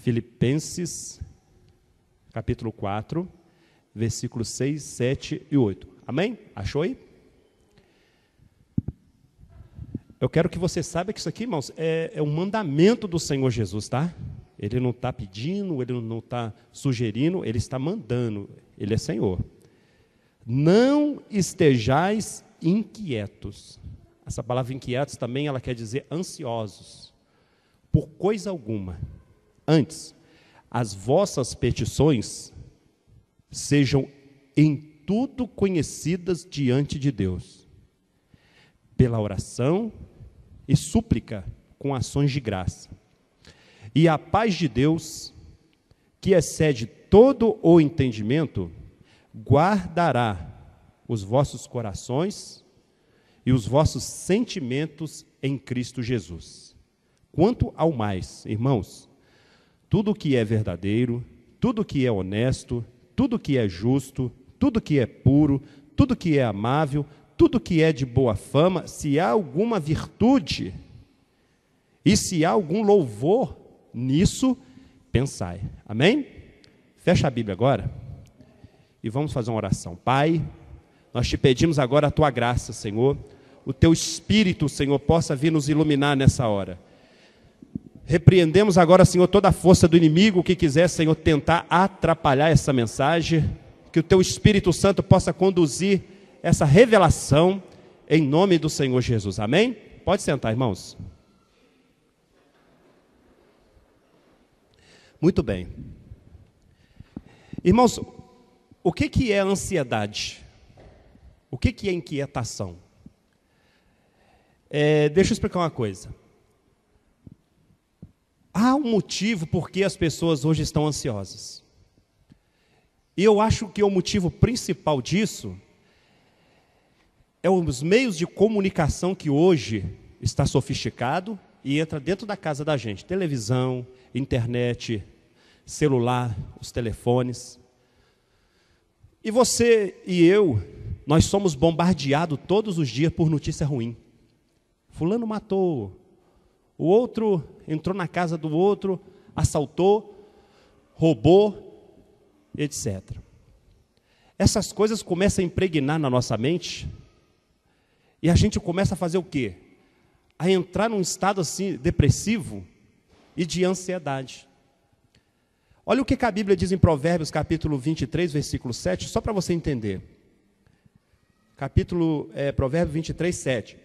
Filipenses, capítulo 4, versículos 6, 7 e 8. Amém? Achou aí? Eu quero que você saiba que isso aqui, irmãos, é um mandamento do Senhor Jesus, tá? Ele não está pedindo, ele não está sugerindo, ele está mandando. Ele é Senhor. Não estejais inquietos. Essa palavra inquietos também, ela quer dizer ansiosos, por coisa alguma. Antes, as vossas petições sejam em tudo conhecidas diante de Deus, pela oração e súplica com ações de graça. E a paz de Deus, que excede todo o entendimento, guardará os vossos corações e os vossos sentimentos em Cristo Jesus. Quanto ao mais, irmãos, tudo que é verdadeiro, tudo que é honesto, tudo que é justo, tudo que é puro, tudo que é amável, tudo que é de boa fama, se há alguma virtude e se há algum louvor, nisso pensai. Amém? Fecha a Bíblia agora e vamos fazer uma oração. Pai, nós te pedimos agora a tua graça, Senhor, o teu Espírito, Senhor, possa vir nos iluminar nessa hora. Repreendemos agora, Senhor, toda a força do inimigo que quiser, Senhor, tentar atrapalhar essa mensagem, que o teu Espírito Santo possa conduzir essa revelação em nome do Senhor Jesus. Amém? Pode sentar, irmãos. Muito bem. Irmãos, o que é ansiedade? O que é inquietação? Deixa eu explicar uma coisa. Há um motivo por que as pessoas hoje estão ansiosas. E eu acho que o motivo principal disso é os meios de comunicação que hoje está sofisticado e entra dentro da casa da gente. Televisão, internet, celular, os telefones. E você e eu, nós somos bombardeados todos os dias por notícia ruim. Fulano matou, o outro entrou na casa do outro, assaltou, roubou, etc. Essas coisas começam a impregnar na nossa mente e a gente começa a fazer o quê? A entrar num estado assim depressivo e de ansiedade. Olha o que a Bíblia diz em Provérbios, capítulo 23, versículo 7, só para você entender. Provérbios 23, 7.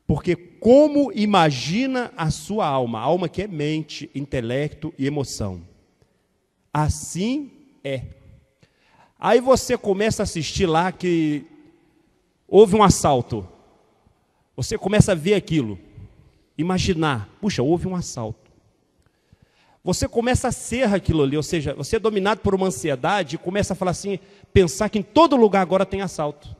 Porque como imagina a sua alma que é mente, intelecto e emoção, assim é. Aí você começa a assistir lá que houve um assalto. Você começa a ver aquilo, imaginar, puxa, houve um assalto. Você começa a ser aquilo ali, ou seja, você é dominado por uma ansiedade e começa a falar assim, pensar que em todo lugar agora tem assalto.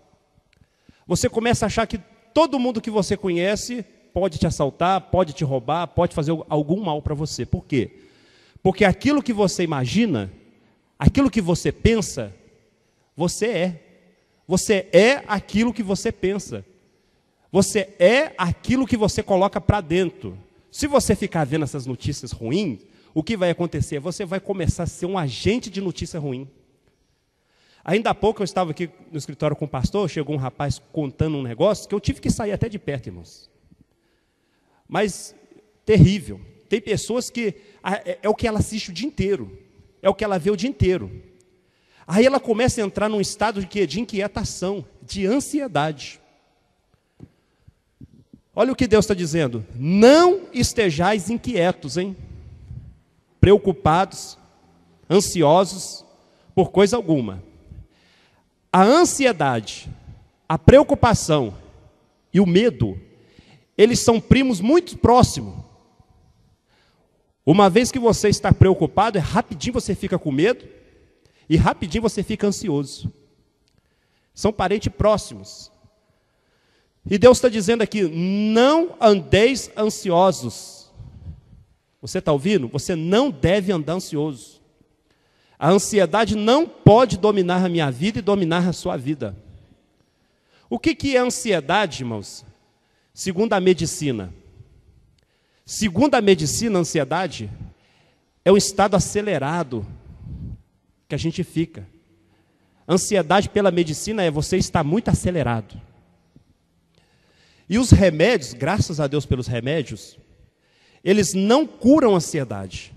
Você começa a achar que todo mundo que você conhece pode te assaltar, pode te roubar, pode fazer algum mal para você. Por quê? Porque aquilo que você imagina, aquilo que você pensa, você é. Você é aquilo que você pensa. Você é aquilo que você coloca para dentro. Se você ficar vendo essas notícias ruins, o que vai acontecer? Você vai começar a ser um agente de notícia ruim. Ainda há pouco eu estava aqui no escritório com o pastor, chegou um rapaz contando um negócio que eu tive que sair até de perto, irmãos. Mas, terrível. Tem pessoas que é o que ela assiste o dia inteiro, é o que ela vê o dia inteiro. Aí ela começa a entrar num estado de inquietação, de ansiedade. Olha o que Deus está dizendo. Não estejais inquietos, hein? Preocupados, ansiosos por coisa alguma. A ansiedade, a preocupação e o medo, eles são primos muito próximos. Uma vez que você está preocupado, rapidinho você fica com medo e rapidinho você fica ansioso. São parentes próximos. E Deus está dizendo aqui, não andeis ansiosos. Você está ouvindo? Você não deve andar ansioso. A ansiedade não pode dominar a minha vida e dominar a sua vida. O que é ansiedade, irmãos? Segundo a medicina. Segundo a medicina, a ansiedade é um estado acelerado que a gente fica. Ansiedade pela medicina é você estar muito acelerado. E os remédios, graças a Deus pelos remédios, eles não curam a ansiedade.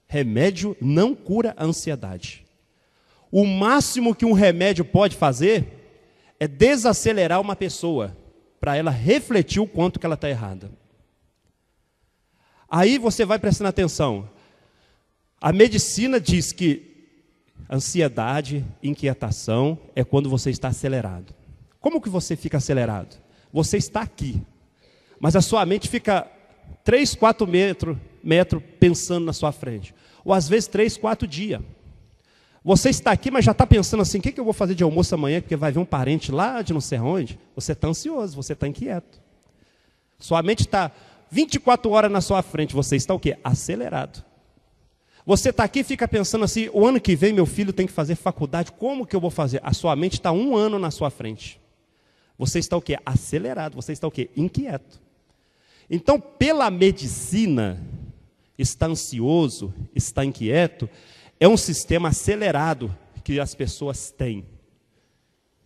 Remédio não cura a ansiedade. O máximo que um remédio pode fazer é desacelerar uma pessoa, para ela refletir o quanto que ela está errada. Aí você vai prestando atenção. A medicina diz que ansiedade, inquietação, é quando você está acelerado. Como que você fica acelerado? Você está aqui, mas a sua mente fica 3, 4 metros pensando na sua frente. Ou às vezes 3, 4 dias. Você está aqui, mas já está pensando assim, o que eu vou fazer de almoço amanhã, porque vai vir um parente lá de não sei onde. Você está ansioso, você está inquieto. Sua mente está 24 horas na sua frente, você está o quê? Acelerado. Você está aqui e fica pensando assim, o ano que vem meu filho tem que fazer faculdade, como que eu vou fazer? A sua mente está 1 ano na sua frente. Você está o quê? Acelerado, você está o quê? Inquieto. Então, pela medicina, estar ansioso, estar inquieto, é um sistema acelerado que as pessoas têm,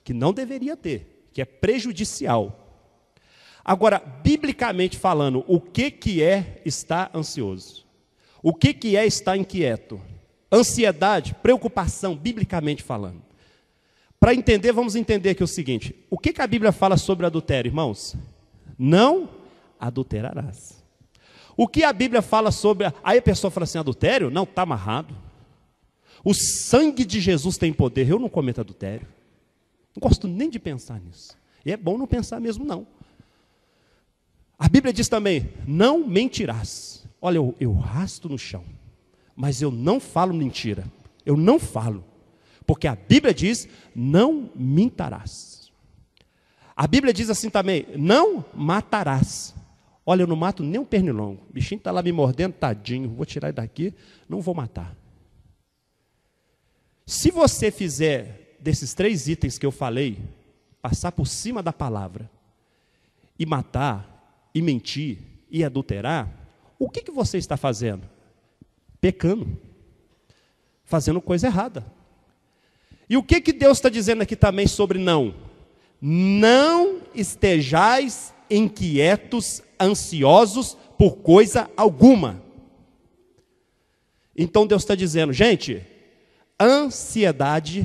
que não deveria ter, que é prejudicial. Agora, biblicamente falando, o que é estar ansioso? O que é estar inquieto? Ansiedade, preocupação, biblicamente falando. Para entender, vamos entender aqui o seguinte, o que a Bíblia fala sobre adultério, irmãos? Não adulterarás. O que a Bíblia fala sobre... Aí a pessoa fala assim, adultério? Não, está amarrado. O sangue de Jesus tem poder, eu não cometo adultério. Não gosto nem de pensar nisso. E é bom não pensar mesmo, não. A Bíblia diz também, não mentirás. Olha, eu rasto no chão, mas eu não falo mentira. Eu não falo. Porque a Bíblia diz, não mentirás. A Bíblia diz assim também, não matarás. Olha, eu não mato nem um pernilongo. O bichinho está lá me mordendo, tadinho. Vou tirar ele daqui, não vou matar. Se você fizer desses 3 itens que eu falei, passar por cima da palavra, e matar, e mentir, e adulterar, o que você está fazendo? Pecando. Fazendo coisa errada. E o que Deus está dizendo aqui também sobre não? Não estejais inquietos, ansiosos por coisa alguma. Então Deus está dizendo, gente, ansiedade,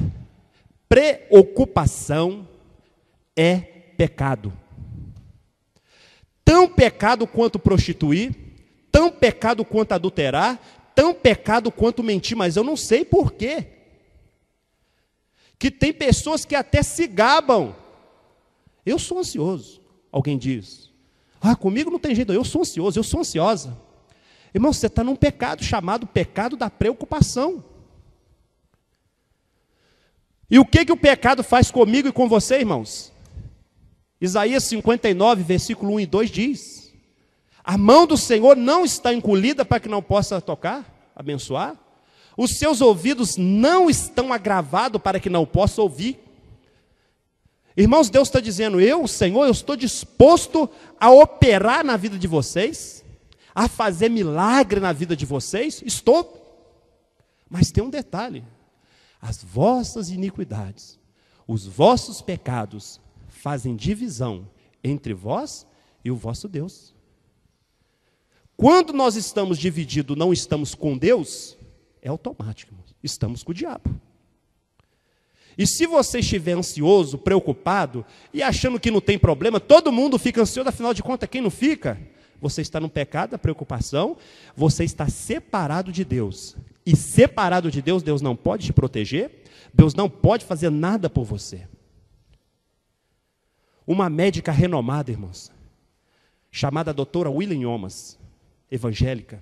preocupação é pecado. Tão pecado quanto prostituir, tão pecado quanto adulterar, tão pecado quanto mentir, mas eu não sei por quê. Que tem pessoas que até se gabam. Eu sou ansioso, alguém diz. Ah, comigo não tem jeito, eu sou ansioso, eu sou ansiosa. Irmão, você está num pecado chamado pecado da preocupação. E o que o pecado faz comigo e com você, irmãos? Isaías 59, versículo 1 e 2 diz, a mão do Senhor não está encolhida para que não possa tocar, abençoar. Os seus ouvidos não estão agravados para que não possa ouvir. Irmãos, Deus está dizendo, eu, Senhor, eu estou disposto a operar na vida de vocês, a fazer milagre na vida de vocês, estou. Mas tem um detalhe, as vossas iniquidades, os vossos pecados fazem divisão entre vós e o vosso Deus. Quando nós estamos divididos, não estamos com Deus, é automático, estamos com o diabo. E se você estiver ansioso, preocupado, e achando que não tem problema, todo mundo fica ansioso, afinal de contas, quem não fica? Você está no pecado da preocupação, você está separado de Deus. E separado de Deus, Deus não pode te proteger, Deus não pode fazer nada por você. Uma médica renomada, irmãos, chamada doutora William Omas, evangélica,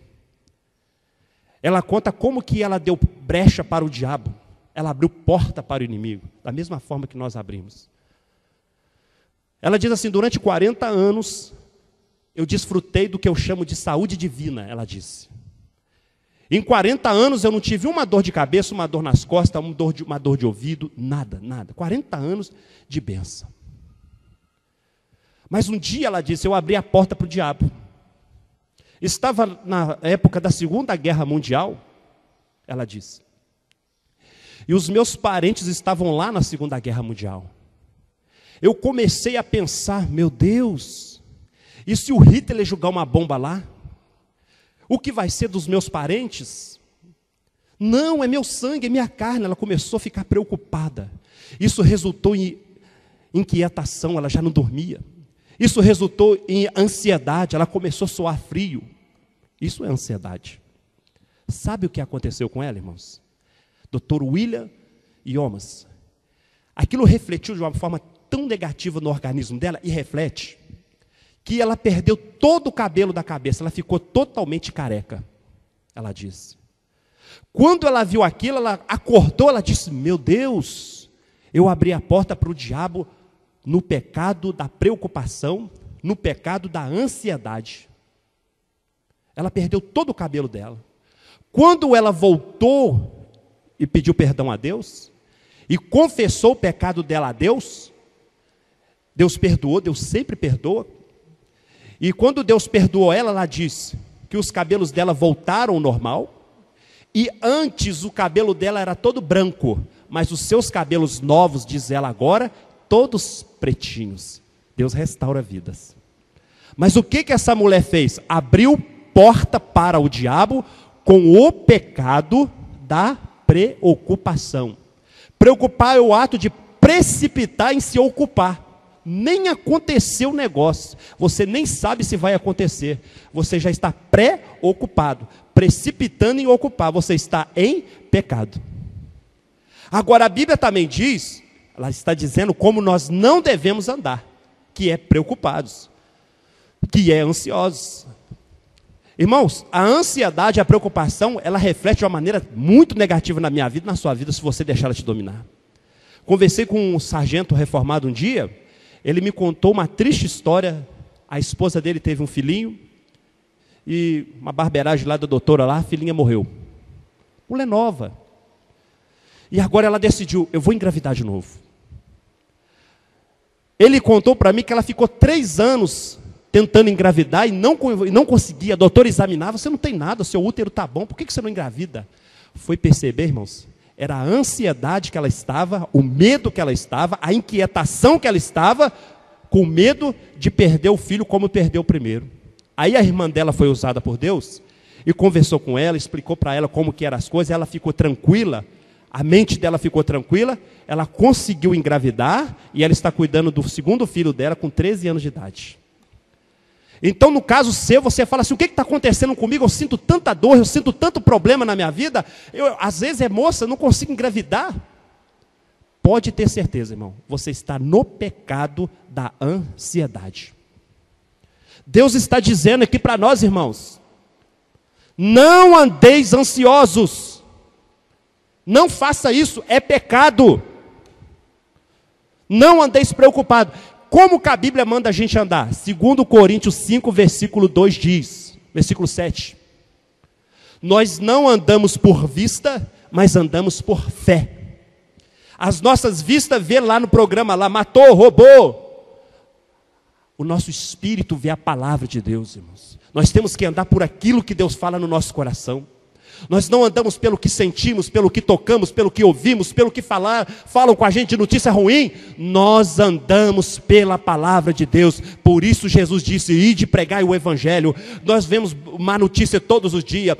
ela conta como que ela deu brecha para o diabo. Ela abriu porta para o inimigo, da mesma forma que nós abrimos. Ela diz assim, durante 40 anos, eu desfrutei do que eu chamo de saúde divina, ela disse. Em 40 anos eu não tive uma dor de cabeça, uma dor nas costas, uma dor de ouvido, nada, nada. 40 anos de bênção. Mas um dia, ela disse, eu abri a porta para o diabo. Estava na época da Segunda Guerra Mundial, ela disse. E os meus parentes estavam lá na Segunda Guerra Mundial. Eu comecei a pensar, meu Deus, e se o Hitler jogar uma bomba lá? O que vai ser dos meus parentes? Não, é meu sangue, é minha carne. Ela começou a ficar preocupada. Isso resultou em inquietação, ela já não dormia. Isso resultou em ansiedade, ela começou a suar frio. Isso é ansiedade. Sabe o que aconteceu com ela, irmãos? Dr. William Yomas. Aquilo refletiu de uma forma tão negativa no organismo dela, e reflete, que ela perdeu todo o cabelo da cabeça, ela ficou totalmente careca, ela disse. Quando ela viu aquilo, ela acordou, ela disse, meu Deus, eu abri a porta para o diabo no pecado da preocupação, no pecado da ansiedade. Ela perdeu todo o cabelo dela. Quando ela voltou e pediu perdão a Deus, e confessou o pecado dela a Deus, Deus perdoou, Deus sempre perdoa. E quando Deus perdoou ela, ela disse que os cabelos dela voltaram ao normal. E antes o cabelo dela era todo branco, mas os seus cabelos novos, diz ela agora, todos pretinhos. Deus restaura vidas. Mas o que essa mulher fez? Abriu porta para o diabo com o pecado da preocupação. Preocupar é o ato de precipitar em se ocupar. Nem aconteceu o negócio, você nem sabe se vai acontecer, você já está pré-ocupado, precipitando em ocupar, você está em pecado. Agora a Bíblia também diz, ela está dizendo como nós não devemos andar, que é preocupados, que é ansiosos. Irmãos, a ansiedade, a preocupação, ela reflete de uma maneira muito negativa na minha vida, na sua vida, se você deixar ela te dominar. Conversei com um sargento reformado um dia. Ele me contou uma triste história. A esposa dele teve um filhinho, e uma barbeiragem lá da doutora lá, a filhinha morreu. Mulher nova. E agora ela decidiu, eu vou engravidar de novo. Ele contou para mim que ela ficou 3 anos tentando engravidar e não conseguia. A doutora examinava, você não tem nada, seu útero está bom, por que você não engravida? Foi perceber, irmãos? Era a ansiedade que ela estava, o medo que ela estava, a inquietação que ela estava, com medo de perder o filho como perdeu o primeiro. Aí a irmã dela foi usada por Deus, e conversou com ela, explicou para ela como que eram as coisas, ela ficou tranquila, a mente dela ficou tranquila, ela conseguiu engravidar, e ela está cuidando do segundo filho dela com 13 anos de idade. Então, no caso seu, você fala assim, o que está acontecendo comigo? Eu sinto tanta dor, eu sinto tanto problema na minha vida. Às vezes é moça, eu não consigo engravidar. Pode ter certeza, irmão, você está no pecado da ansiedade. Deus está dizendo aqui para nós, irmãos, não andeis ansiosos. Não faça isso, é pecado. Não andeis preocupados. Como que a Bíblia manda a gente andar? 2 Coríntios 5, versículo 2 diz, versículo 7. Nós não andamos por vista, mas andamos por fé. As nossas vistas vê lá no programa, lá, matou, roubou. O nosso espírito vê a palavra de Deus, irmãos. Nós temos que andar por aquilo que Deus fala no nosso coração. Nós não andamos pelo que sentimos, pelo que tocamos, pelo que ouvimos, pelo que falam com a gente de notícia ruim. Nós andamos pela palavra de Deus. Por isso Jesus disse, ide pregai o evangelho. Nós vemos má notícia todos os dias.